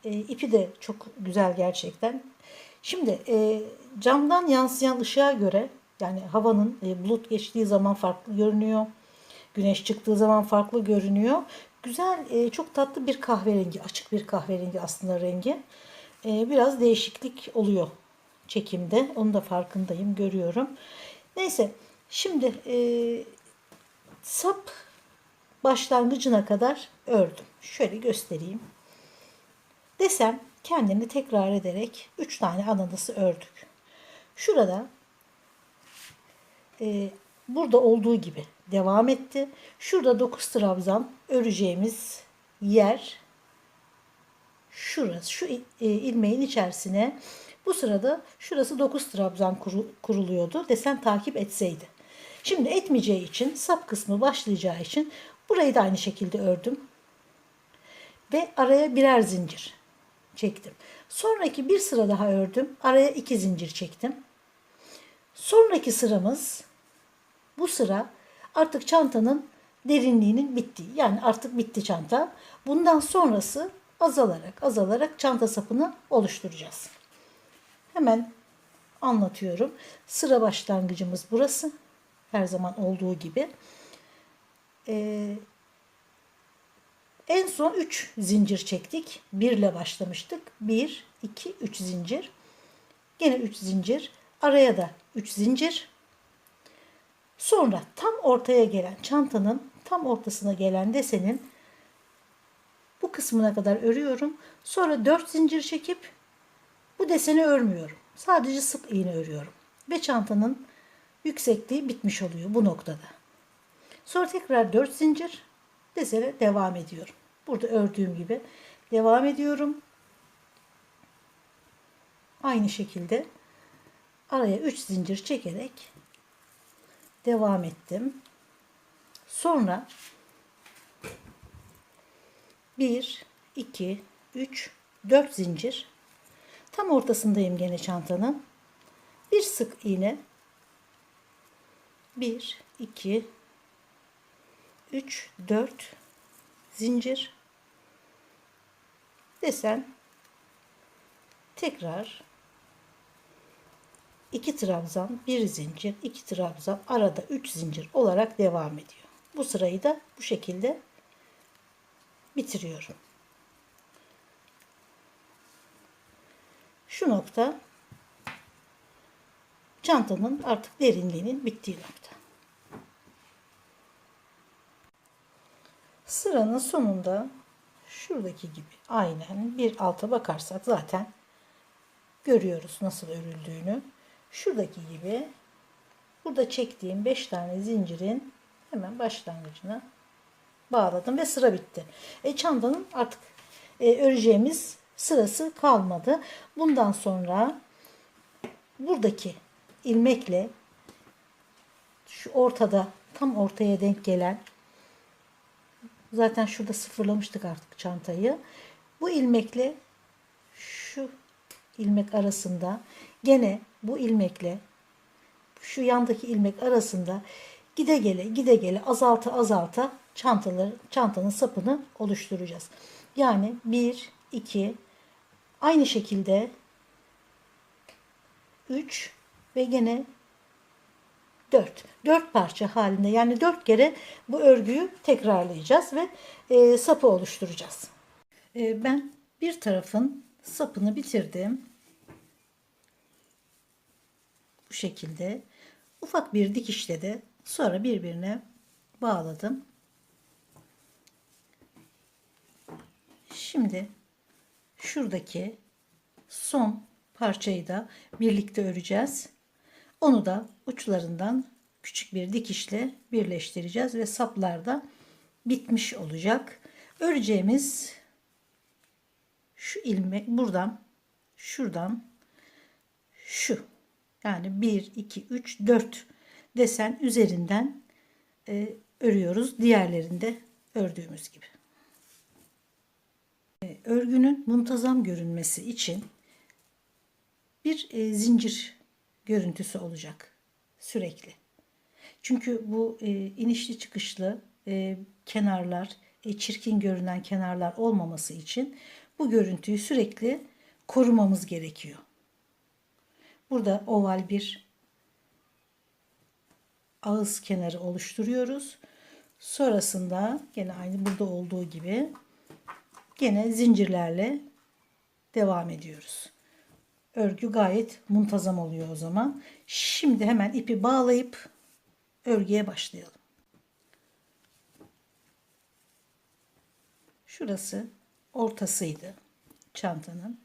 İpi de çok güzel gerçekten. Şimdi camdan yansıyan ışığa göre, yani havanın bulut geçtiği zaman farklı görünüyor. Güneş çıktığı zaman farklı görünüyor. Güzel, çok tatlı bir kahverengi, açık bir kahverengi aslında rengi. Biraz değişiklik oluyor çekimde. Onu da farkındayım, görüyorum. Neyse, şimdi sap başlangıcına kadar ördüm. Şöyle göstereyim. Desen kendini tekrar ederek 3 tane ananası ördük. Şurada burada olduğu gibi devam etti. Şurada 9 trabzan öreceğimiz yer şurası. Şu ilmeğin içerisine bu sırada şurası 9 trabzan kuruluyordu. Desen takip etseydi. Şimdi etmeyeceği için, sap kısmı başlayacağı için burayı da aynı şekilde ördüm. Ve araya birer zincir çektim. Sonraki bir sıra daha ördüm. Araya 2 zincir çektim. Sonraki sıramız, bu sıra artık çantanın derinliğinin bittiği. Yani artık bitti çanta. Bundan sonrası azalarak çanta sapını oluşturacağız. Hemen anlatıyorum. Sıra başlangıcımız burası. Her zaman olduğu gibi. En son 3 zincir çektik. 1 ile başlamıştık. 1, 2, 3 zincir. Gene 3 zincir. Araya da 3 zincir. Sonra tam ortaya gelen, çantanın tam ortasına gelen desenin bu kısmına kadar örüyorum. Sonra 4 zincir çekip bu deseni örmüyorum. Sadece sık iğne örüyorum. Ve çantanın yüksekliği bitmiş oluyor bu noktada. Sonra tekrar 4 zincir desene devam ediyorum. Burada ördüğüm gibi devam ediyorum. Aynı şekilde araya 3 zincir çekerek devam ettim. Sonra 1, 2, 3, 4 zincir. Tam ortasındayım gene çantanın. Bir sık iğne. 1, 2, 3, 4 zincir. Desen tekrar 2 trabzan, 1 zincir, 2 trabzan, arada 3 zincir olarak devam ediyor. Bu sırayı da bu şekilde bitiriyorum. Şu nokta çantanın artık derinliğinin bittiği nokta. Sıranın sonunda şuradaki gibi aynen bir alta bakarsak zaten görüyoruz nasıl örüldüğünü. Şuradaki gibi burada çektiğim 5 tane zincirin hemen başlangıcına bağladım ve sıra bitti. Çantanın artık öreceğimiz sırası kalmadı. Bundan sonra buradaki ilmekle şu ortada tam ortaya denk gelen, zaten şurada sıfırlamıştık artık çantayı. Bu ilmekle şu ilmek arasında, gene bu ilmekle şu yandaki ilmek arasında gide gele azalta azalta çantanın sapını oluşturacağız. Yani 1, 2, aynı şekilde 3 ve gene 4. 4 parça halinde, yani 4 kere bu örgüyü tekrarlayacağız ve sapı oluşturacağız. Ben bir tarafın sapını bitirdim. Bu şekilde ufak bir dikişle de sonra birbirine bağladım. Şimdi şuradaki son parçayı da birlikte öreceğiz. Onu da uçlarından küçük bir dikişle birleştireceğiz ve saplar da bitmiş olacak. Öreceğimiz şu ilmek buradan, şuradan, şu. Yani 1, 2, 3, 4 desen üzerinden örüyoruz. Diğerlerinde ördüğümüz gibi. Örgünün muntazam görünmesi için bir zincir görüntüsü olacak sürekli. Çünkü bu inişli çıkışlı kenarlar, çirkin görünen kenarlar olmaması için bu görüntüyü sürekli korumamız gerekiyor. Burada oval bir ağız kenarı oluşturuyoruz. Sonrasında gene aynı burada olduğu gibi gene zincirlerle devam ediyoruz. Örgü gayet muntazam oluyor o zaman. Şimdi hemen ipi bağlayıp örgüye başlayalım. Şurası ortasıydı çantanın.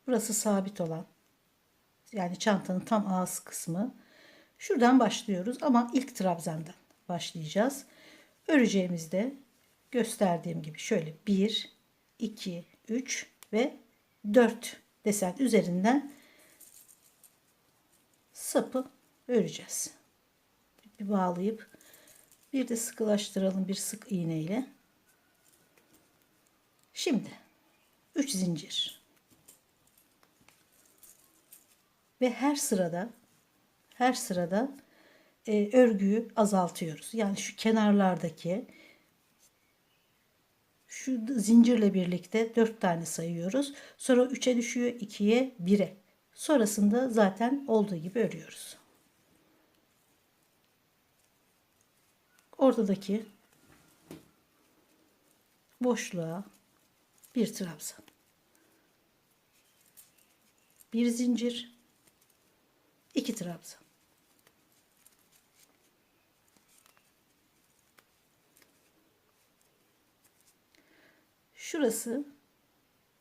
Burası sabit olan, yani çantanın tam ağız kısmı. Şuradan başlıyoruz ama ilk trabzandan başlayacağız. Öreceğimizde gösterdiğim gibi şöyle 1, 2, 3 ve 4 desen üzerinden sapı öreceğiz. Bir bağlayıp bir de sıkılaştıralım bir sık iğne ile. Şimdi 3 zincir ve her sırada örgüyü azaltıyoruz. Yani şu kenarlardaki şu zincirle birlikte 4 tane sayıyoruz. Sonra 3'e düşüyor, 2'ye, 1'e. Sonrasında zaten olduğu gibi örüyoruz. Ortadaki boşluğa bir trabzan, bir zincir, iki trabzan. Şurası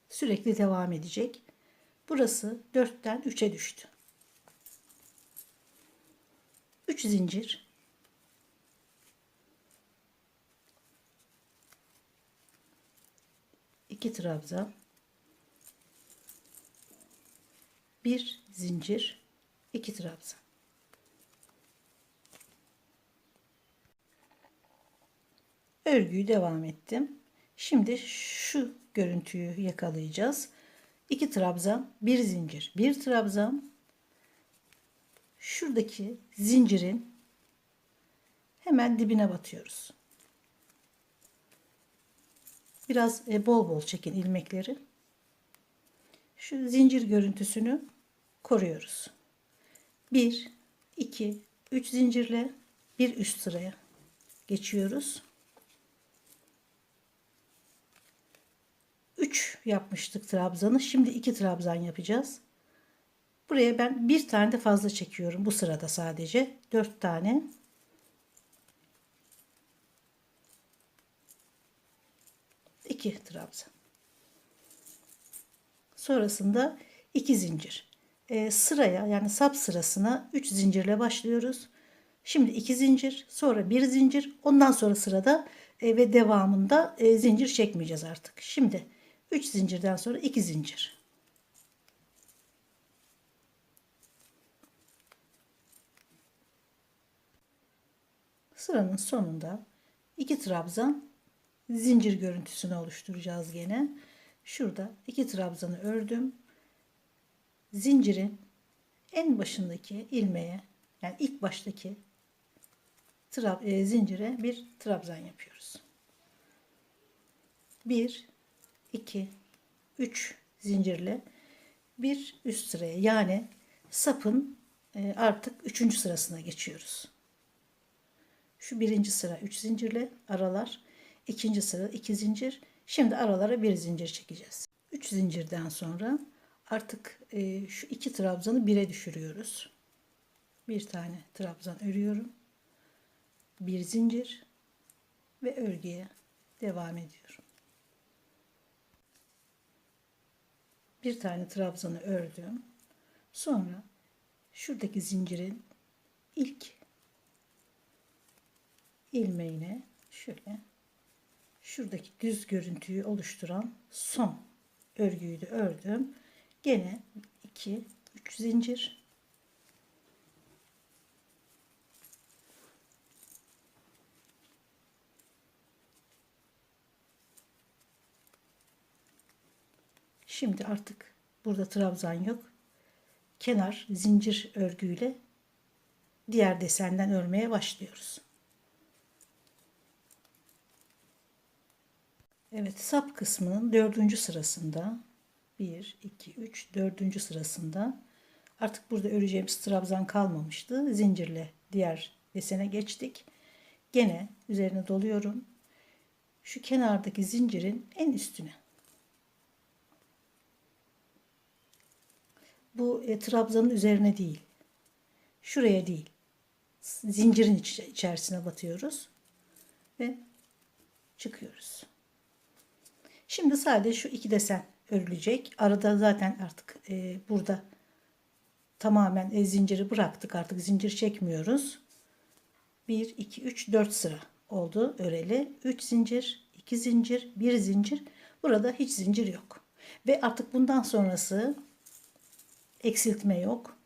sürekli devam edecek. Burası 4'ten 3'e düştü. 3 zincir, 2 trabzan, bir zincir, 2 trabzan. Örgüyü devam ettim. Şimdi şu görüntüyü yakalayacağız. 2 trabzan, bir zincir, bir trabzan. Şuradaki zincirin hemen dibine batıyoruz. Biraz bol bol çekin ilmekleri. Şu zincir görüntüsünü koruyoruz. 1, 2, 3 zincirle bir üst sıraya geçiyoruz. 3 yapmıştık trabzanı. Şimdi 2 trabzan yapacağız. Buraya ben bir tane de fazla çekiyorum. Bu sırada sadece 4 tane. 2 trabzan. Sonrasında 2 zincir. Sıraya yani sap sırasına 3 zincirle başlıyoruz. Şimdi 2 zincir, sonra 1 zincir. Ondan sonra sırada ve devamında zincir çekmeyeceğiz artık. Şimdi 3 zincirden sonra 2 zincir. Sıranın sonunda 2 trabzan zincir görüntüsünü oluşturacağız gene. Şurada 2 trabzanı ördüm. Zincirin en başındaki ilmeğe, yani ilk baştaki zincire bir trabzan yapıyoruz. 1, 2, 3 zincirle bir üst sıraya, yani sapın artık 3. sırasına geçiyoruz. Şu birinci sıra 3 zincirle aralar, ikinci sıra 2 zincir. Şimdi aralara bir zincir çekeceğiz. 3 zincirden sonra artık şu 2 trabzanı 1'e düşürüyoruz. Bir tane trabzan örüyorum. Bir zincir ve örgüye devam ediyorum. Bir tane trabzanı ördüm. Sonra şuradaki zincirin ilk ilmeğine şöyle şuradaki düz görüntüyü oluşturan son örgüyü de ördüm. Gene 2 3 zincir, şimdi artık burada trabzan yok. Kenar zincir örgüyle diğer desenden örmeye başlıyoruz. Evet, sap kısmının 4. sırasında 1 2 3 4. sırasında artık burada öreceğimiz trabzan kalmamıştı. Zincirle diğer desene geçtik. Gene üzerine doluyorum. Şu kenardaki zincirin en üstüne. Bu trabzanın üzerine değil. Şuraya değil. Zincirin içerisine batıyoruz ve çıkıyoruz. Şimdi sadece şu 2 desen örülecek. Arada zaten artık burada tamamen zinciri bıraktık. Artık zincir çekmiyoruz. 1 2 3 4 sıra oldu öreli. 3 zincir, 2 zincir, 1 zincir. Burada hiç zincir yok. Ve artık bundan sonrası eksiltme yok.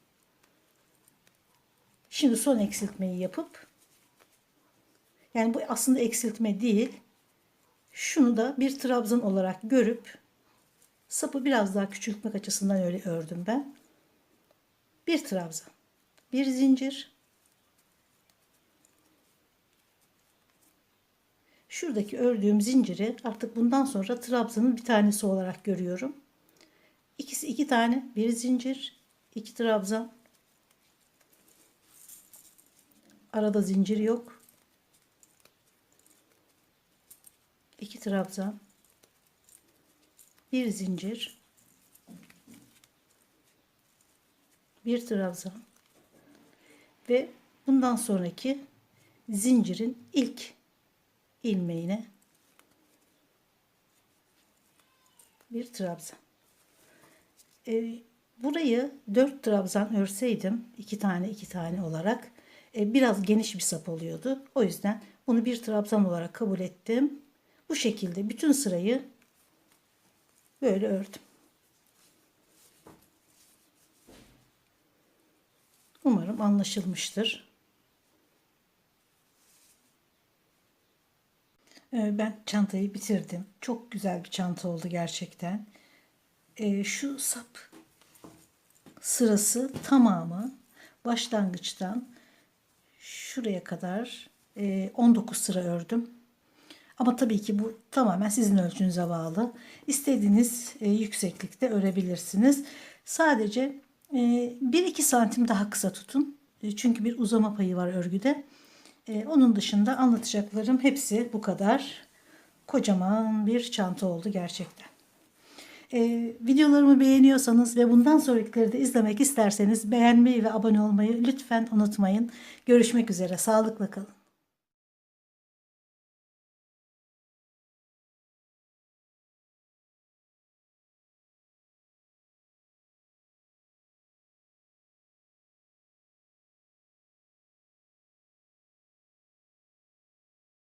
Şimdi son eksiltmeyi yapıp, yani bu aslında eksiltme değil. Şunu da bir trabzan olarak görüp sapı biraz daha küçültmek açısından öyle ördüm ben. Bir trabzan, bir zincir. Şuradaki ördüğüm zinciri artık bundan sonra trabzanın bir tanesi olarak görüyorum. İkisi 2 tane, bir zincir, 2 trabzan. Arada zincir yok. 2 trabzan. bir zincir, bir trabzan ve bundan sonraki zincirin ilk ilmeğine bir trabzan. Burayı 4 trabzan örseydim, 2 tane 2 tane olarak biraz geniş bir sap oluyordu. O yüzden bunu bir trabzan olarak kabul ettim. Bu şekilde bütün sırayı böyle ördüm. Umarım anlaşılmıştır. Ben çantayı bitirdim. Çok güzel bir çanta oldu gerçekten. Şu sap sırası tamamı başlangıçtan şuraya kadar 19 sıra ördüm. Ama tabii ki bu tamamen sizin ölçünüze bağlı. İstediğiniz yükseklikte örebilirsiniz. Sadece 1-2 santim daha kısa tutun. Çünkü bir uzama payı var örgüde. Onun dışında anlatacaklarım hepsi bu kadar. Kocaman bir çanta oldu gerçekten. Videolarımı beğeniyorsanız ve bundan sonrakileri de izlemek isterseniz beğenmeyi ve abone olmayı lütfen unutmayın. Görüşmek üzere. Sağlıkla kalın.